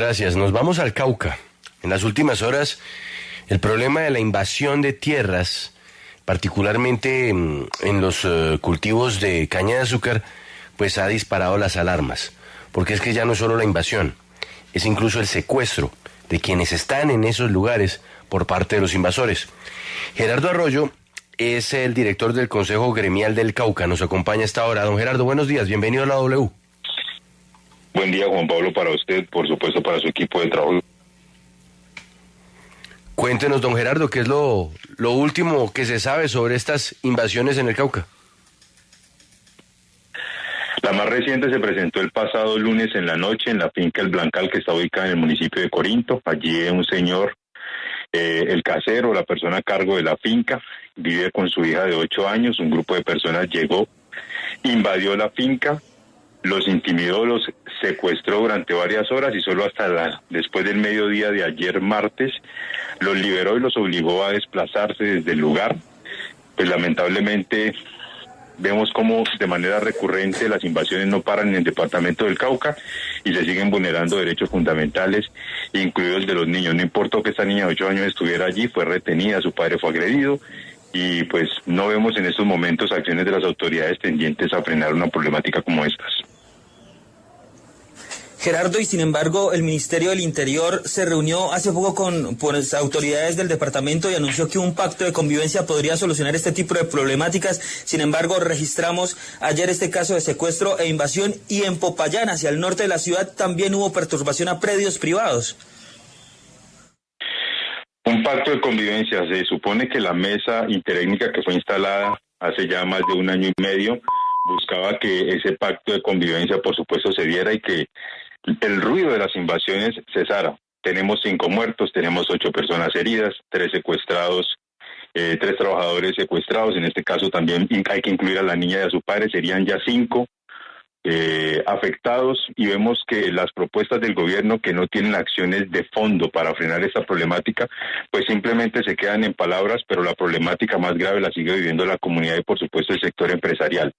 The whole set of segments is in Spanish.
Gracias. Nos vamos al Cauca. En las últimas horas, el problema de la invasión de tierras, particularmente en los cultivos de caña de azúcar, pues ha disparado las alarmas. Porque es que ya no es solo la invasión, es incluso el secuestro de quienes están en esos lugares por parte de los invasores. Gerardo Arroyo es el director del Consejo Gremial del Cauca. Nos acompaña a esta hora. Don Gerardo, buenos días. Bienvenido a la W. Buen día, Juan Pablo, para usted, por supuesto, para su equipo de trabajo. Cuéntenos, don Gerardo, ¿qué es lo último que se sabe sobre estas invasiones en el Cauca? La más reciente se presentó el pasado lunes en la noche en la finca El Blancal, que está ubicada en el municipio de Corinto. Allí un señor, el casero, la persona a cargo de la finca, vive con su hija de 8 años. Un grupo de personas llegó, invadió la finca, los intimidó, los secuestró durante varias horas y solo hasta después del mediodía de ayer martes los liberó y los obligó a desplazarse desde el lugar. Pues lamentablemente vemos cómo de manera recurrente las invasiones no paran en el departamento del Cauca y se siguen vulnerando derechos fundamentales, incluidos de los niños. No importó que esta niña de 8 años estuviera allí, fue retenida, su padre fue agredido y pues no vemos en estos momentos acciones de las autoridades tendientes a frenar una problemática como estas. Gerardo, y sin embargo, el Ministerio del Interior se reunió hace poco con autoridades del departamento y anunció que un pacto de convivencia podría solucionar este tipo de problemáticas. Sin embargo, registramos ayer este caso de secuestro e invasión y en Popayán, hacia el norte de la ciudad, también hubo perturbación a predios privados. Un pacto de convivencia. Se supone que la mesa interétnica que fue instalada hace ya más de 1 año y medio buscaba que ese pacto de convivencia, por supuesto, se diera y que el ruido de las invasiones cesara. Tenemos 5 muertos, tenemos 8 personas heridas, 3 secuestrados, 3 trabajadores secuestrados. En este caso también hay que incluir a la niña y a su padre, serían ya 5 afectados, y vemos que las propuestas del gobierno, que no tienen acciones de fondo para frenar esta problemática, pues simplemente se quedan en palabras, pero la problemática más grave la sigue viviendo la comunidad y por supuesto el sector empresarial.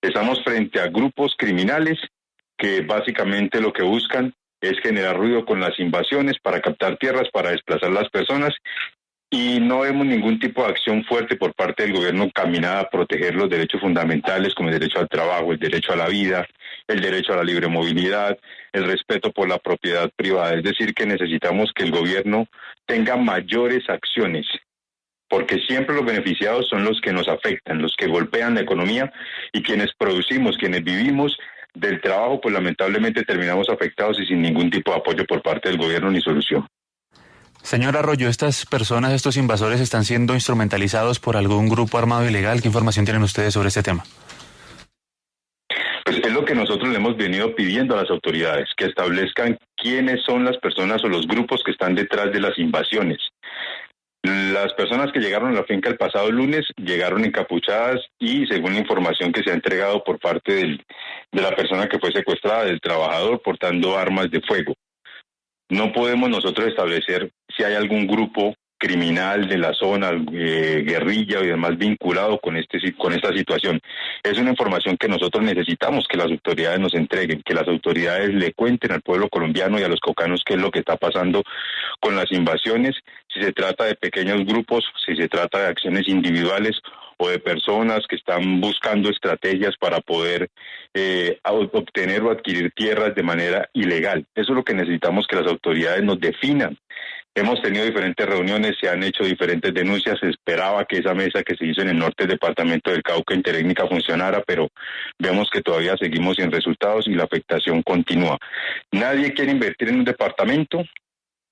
Estamos frente a grupos criminales que básicamente lo que buscan es generar ruido con las invasiones para captar tierras, para desplazar las personas, y no vemos ningún tipo de acción fuerte por parte del gobierno encaminada a proteger los derechos fundamentales como el derecho al trabajo, el derecho a la vida, el derecho a la libre movilidad, el respeto por la propiedad privada. Es decir, que necesitamos que el gobierno tenga mayores acciones, porque siempre los beneficiados son los que nos afectan, los que golpean la economía, y quienes producimos, quienes vivimos del trabajo, pues lamentablemente terminamos afectados y sin ningún tipo de apoyo por parte del gobierno ni solución. Señor Arroyo, ¿estas personas, estos invasores, están siendo instrumentalizados por algún grupo armado ilegal? ¿Qué información tienen ustedes sobre este tema? Pues es lo que nosotros le hemos venido pidiendo a las autoridades, que establezcan quiénes son las personas o los grupos que están detrás de las invasiones. Las personas que llegaron a la finca el pasado lunes llegaron encapuchadas y, según la información que se ha entregado por parte de la persona que fue secuestrada, del trabajador, portando armas de fuego. No podemos nosotros establecer si hay algún grupo criminal de la zona, guerrilla y demás vinculado con esta situación. Es una información que nosotros necesitamos que las autoridades nos entreguen, que las autoridades le cuenten al pueblo colombiano y a los caucanos qué es lo que está pasando con las invasiones, si se trata de pequeños grupos, si se trata de acciones individuales o de personas que están buscando estrategias para poder obtener o adquirir tierras de manera ilegal. Eso es lo que necesitamos, que las autoridades nos definan. Hemos tenido diferentes reuniones, se han hecho diferentes denuncias, se esperaba que esa mesa que se hizo en el norte del departamento del Cauca interétnica funcionara, pero vemos que todavía seguimos sin resultados y la afectación continúa. Nadie quiere invertir en un departamento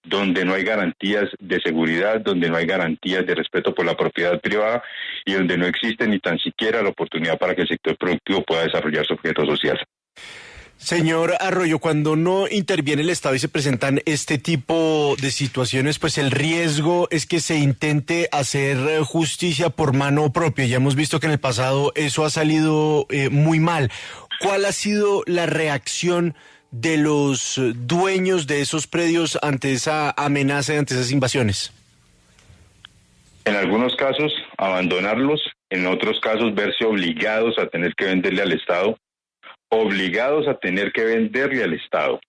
donde no hay garantías de seguridad, donde no hay garantías de respeto por la propiedad privada y donde no existe ni tan siquiera la oportunidad para que el sector productivo pueda desarrollar su objeto social. Señor Arroyo, cuando no interviene el Estado y se presentan este tipo de situaciones, pues el riesgo es que se intente hacer justicia por mano propia. Ya hemos visto que en el pasado eso ha salido muy mal. ¿Cuál ha sido la reacción de los dueños de esos predios ante esa amenaza y ante esas invasiones? En algunos casos, abandonarlos, en otros casos, verse obligados a tener que venderle al Estado, obligados a tener que venderle al Estado.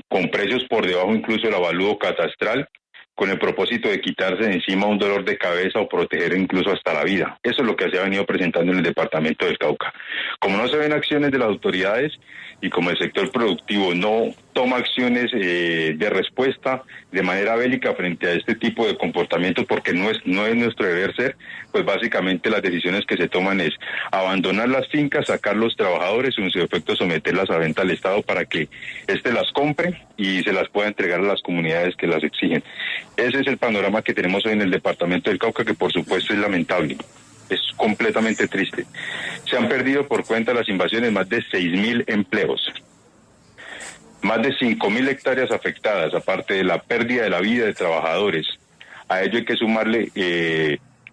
con precios por debajo incluso del avalúo catastral, con el propósito de quitarse de encima un dolor de cabeza o proteger incluso hasta la vida. Eso es lo que se ha venido presentando en el departamento del Cauca. Como no se ven acciones de las autoridades y como el sector productivo no toma acciones de respuesta de manera bélica frente a este tipo de comportamientos, porque no es nuestro deber ser, pues básicamente las decisiones que se toman es abandonar las fincas, sacar los trabajadores y en su efecto someterlas a venta al Estado para que éste las compre y se las pueda entregar a las comunidades que las exigen. Ese es el panorama que tenemos hoy en el departamento del Cauca, que por supuesto es lamentable. Es completamente triste. Se han perdido por cuenta de las invasiones más de 6.000 empleos, más de 5.000 hectáreas afectadas, aparte de la pérdida de la vida de trabajadores. A ello hay que sumarle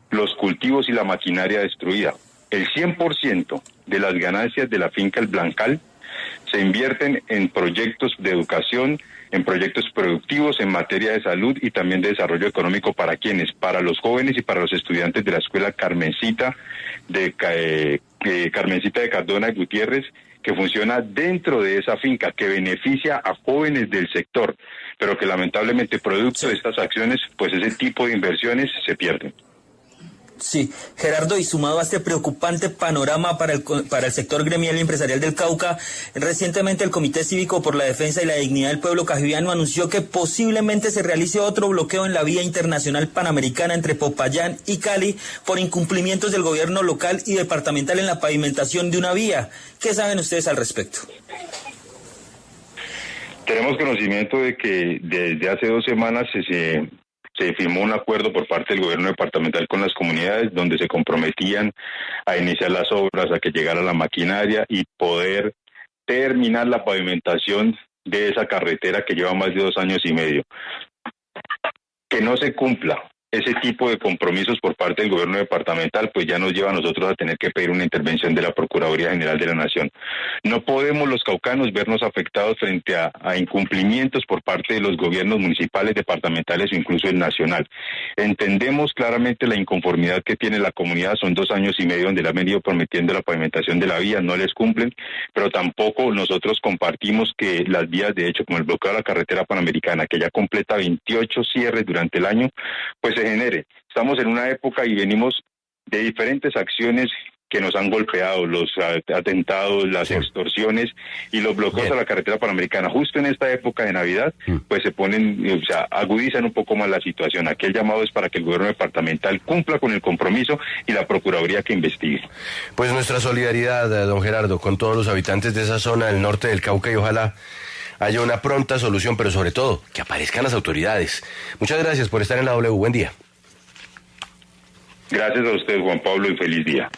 los cultivos y la maquinaria destruida. El 100% de las ganancias de la finca El Blancal se invierten en proyectos de educación, en proyectos productivos, en materia de salud y también de desarrollo económico. ¿Para quiénes? Para los jóvenes y para los estudiantes de la escuela Carmencita de Cardona y Gutiérrez, que funciona dentro de esa finca, que beneficia a jóvenes del sector, pero que lamentablemente producto de estas acciones, pues ese tipo de inversiones se pierden. Sí, Gerardo, y sumado a este preocupante panorama para el sector gremial y empresarial del Cauca, recientemente el Comité Cívico por la Defensa y la Dignidad del Pueblo Cajiviano anunció que posiblemente se realice otro bloqueo en la vía internacional panamericana entre Popayán y Cali por incumplimientos del gobierno local y departamental en la pavimentación de una vía. ¿Qué saben ustedes al respecto? Tenemos conocimiento de que desde hace 2 semanas se firmó un acuerdo por parte del gobierno departamental con las comunidades donde se comprometían a iniciar las obras, a que llegara la maquinaria y poder terminar la pavimentación de esa carretera que lleva más de 2 años y medio. Que no se cumpla ese tipo de compromisos por parte del gobierno departamental, pues ya nos lleva a nosotros a tener que pedir una intervención de la Procuraduría General de la Nación. No podemos los caucanos vernos afectados frente a incumplimientos por parte de los gobiernos municipales, departamentales o incluso el nacional. Entendemos claramente la inconformidad que tiene la comunidad, son 2 años y medio donde le han venido prometiendo la pavimentación de la vía, no les cumplen, pero tampoco nosotros compartimos que las vías de hecho, como el bloqueo de la carretera panamericana, que ya completa 28 cierres durante el año, pues se genere. Estamos en una época y venimos de diferentes acciones que nos han golpeado, los atentados, las extorsiones y los bloqueos a la carretera panamericana. Justo en esta época de Navidad, pues se ponen, agudizan un poco más la situación. Aquí el llamado es para que el gobierno departamental cumpla con el compromiso y la Procuraduría que investigue. Pues nuestra solidaridad, don Gerardo, con todos los habitantes de esa zona del norte del Cauca y ojalá haya una pronta solución, pero sobre todo, que aparezcan las autoridades. Muchas gracias por estar en la W. Buen día. Gracias a usted, Juan Pablo, y feliz día.